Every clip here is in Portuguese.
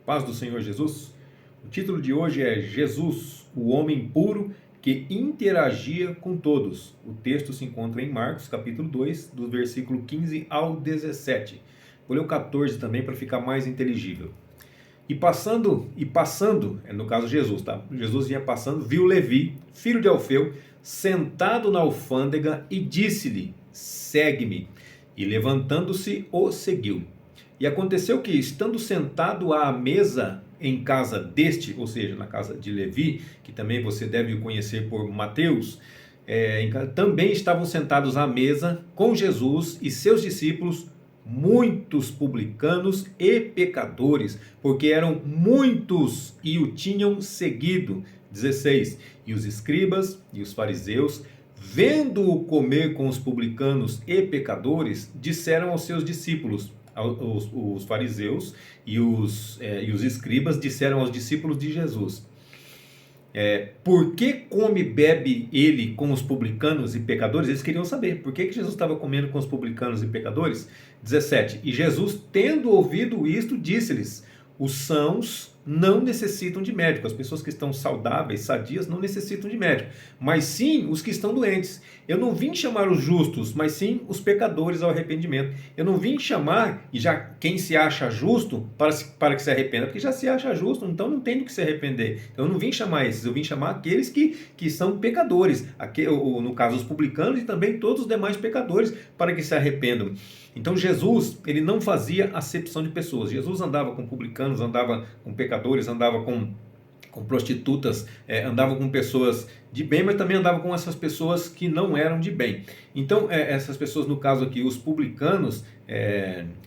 Paz do Senhor Jesus. O título de hoje é Jesus, o homem puro que interagia com todos. O texto se encontra em Marcos, capítulo 2, do versículo 15 ao 17. Vou ler o 14 também para ficar mais inteligível. No caso Jesus, tá? Jesus ia passando, viu Levi, filho de Alfeu, sentado na alfândega e disse-lhe: segue-me. E levantando-se, o seguiu. E aconteceu que, estando sentado à mesa em casa deste, ou seja, na casa de Levi, que também você deve conhecer por Mateus, também estavam sentados à mesa com Jesus e seus discípulos, muitos publicanos e pecadores, porque eram muitos e o tinham seguido. 16. E os escribas e os fariseus, vendo-o comer com os publicanos e pecadores, disseram aos seus discípulos, os fariseus e os escribas disseram aos discípulos de Jesus: por que come e bebe ele com os publicanos e pecadores? Eles queriam saber por que Jesus estava comendo com os publicanos e pecadores. 17. E Jesus, tendo ouvido isto, disse-lhes: os sãos não necessitam de médico. As pessoas que estão saudáveis, sadias, não necessitam de médico, mas sim os que estão doentes. Eu não vim chamar os justos, mas sim os pecadores ao arrependimento. Eu não vim chamar e já quem se acha justo para que se arrependa, porque já se acha justo, então não tem do que se arrepender. Eu não vim chamar esses, eu vim chamar aqueles que são pecadores, no caso os publicanos e também todos os demais pecadores, para que se arrependam. Então Jesus, ele não fazia acepção de pessoas. Jesus andava com publicanos, andava com pecadores, andava com prostitutas, andava com pessoas de bem, mas também andava com essas pessoas que não eram de bem. Então essas pessoas, no caso aqui, os publicanos,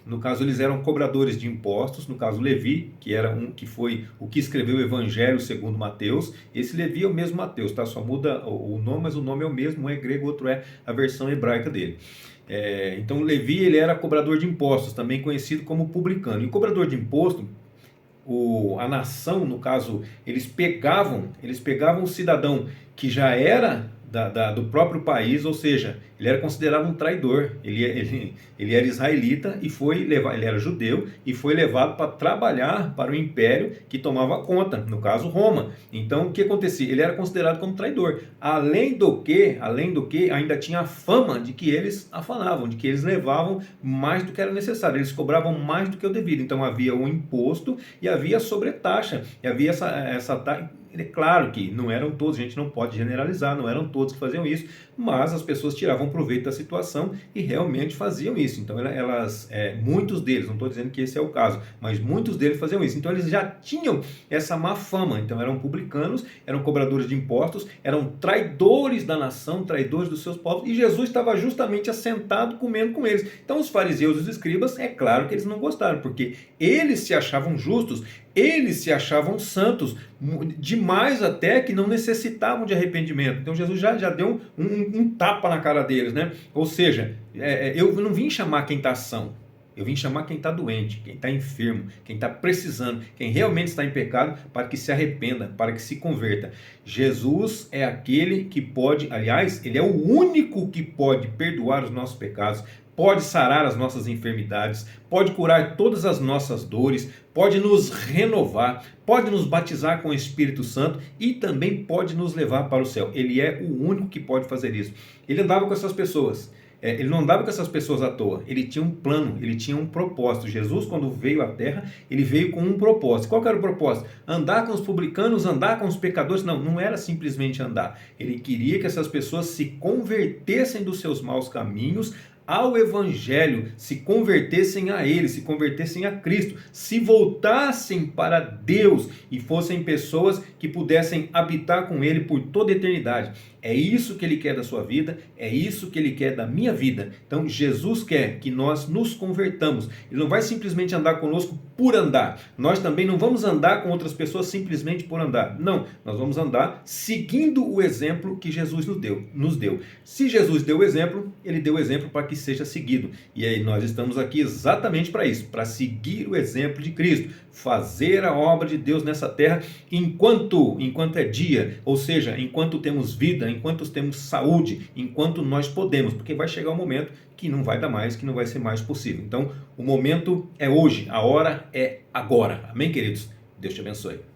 no caso eles eram cobradores de impostos. No caso Levi, que foi o que escreveu o Evangelho segundo Mateus. Esse Levi é o mesmo Mateus, tá? Só muda o nome, mas o nome é o mesmo, um é grego, outro é a versão hebraica dele. Então Levi, ele era cobrador de impostos, também conhecido como publicano. E o cobrador de imposto, a nação, no caso, eles pegavam o cidadão que já era do próprio país, ou seja, ele era considerado um traidor. Ele era israelita e ele era judeu e foi levado para trabalhar para o império que tomava conta, no caso Roma. Então o que acontecia? Ele era considerado como traidor. Além do que, ainda tinha a fama de que eles afanavam, de que eles levavam mais do que era necessário, eles cobravam mais do que o devido. Então havia o imposto e havia a sobretaxa, e havia essa taxa. É claro que não eram todos, a gente não pode generalizar, não eram todos que faziam isso, mas as pessoas tiravam proveito da situação e realmente faziam isso. Então muitos deles, não estou dizendo que esse é o caso, mas muitos deles faziam isso. Então eles já tinham essa má fama. Então eram publicanos, eram cobradores de impostos, eram traidores da nação, traidores dos seus povos, e Jesus estava justamente assentado comendo com eles. Então os fariseus e os escribas, é claro que eles não gostaram, porque eles se achavam justos, eles se achavam santos, demais até, que não necessitavam de arrependimento. Então Jesus já deu um tapa na cara deles, né? Ou seja, eu não vim chamar quem está são, eu vim chamar quem está doente, quem está enfermo, quem está precisando, quem realmente está em pecado, para que se arrependa, para que se converta. Jesus é aquele que pode, aliás, ele é o único que pode perdoar os nossos pecados, pode sarar as nossas enfermidades, pode curar todas as nossas dores, pode nos renovar, pode nos batizar com o Espírito Santo e também pode nos levar para o céu. Ele é o único que pode fazer isso. Ele andava com essas pessoas. Ele não andava com essas pessoas à toa, ele tinha um plano, ele tinha um propósito. Jesus, quando veio à terra, ele veio com um propósito. Qual que era o propósito? Andar com os publicanos, andar com os pecadores? Não era simplesmente andar. Ele queria que essas pessoas se convertessem dos seus maus caminhos ao Evangelho, se convertessem a Ele, se convertessem a Cristo, se voltassem para Deus e fossem pessoas que pudessem habitar com Ele por toda a eternidade. É isso que Ele quer da sua vida, é isso que Ele quer da minha vida. Então Jesus quer que nós nos convertamos. Ele não vai simplesmente andar conosco por andar. Nós também não vamos andar com outras pessoas simplesmente por andar. Não, nós vamos andar seguindo o exemplo que Jesus nos deu. Se Jesus deu o exemplo, Ele deu o exemplo para que seja seguido. E aí nós estamos aqui exatamente para isso, para seguir o exemplo de Cristo, fazer a obra de Deus nessa terra enquanto é dia, ou seja, enquanto temos vida, enquanto temos saúde, enquanto nós podemos, porque vai chegar um momento que não vai dar mais, que não vai ser mais possível. Então, o momento é hoje, a hora é agora. Amém, queridos? Deus te abençoe.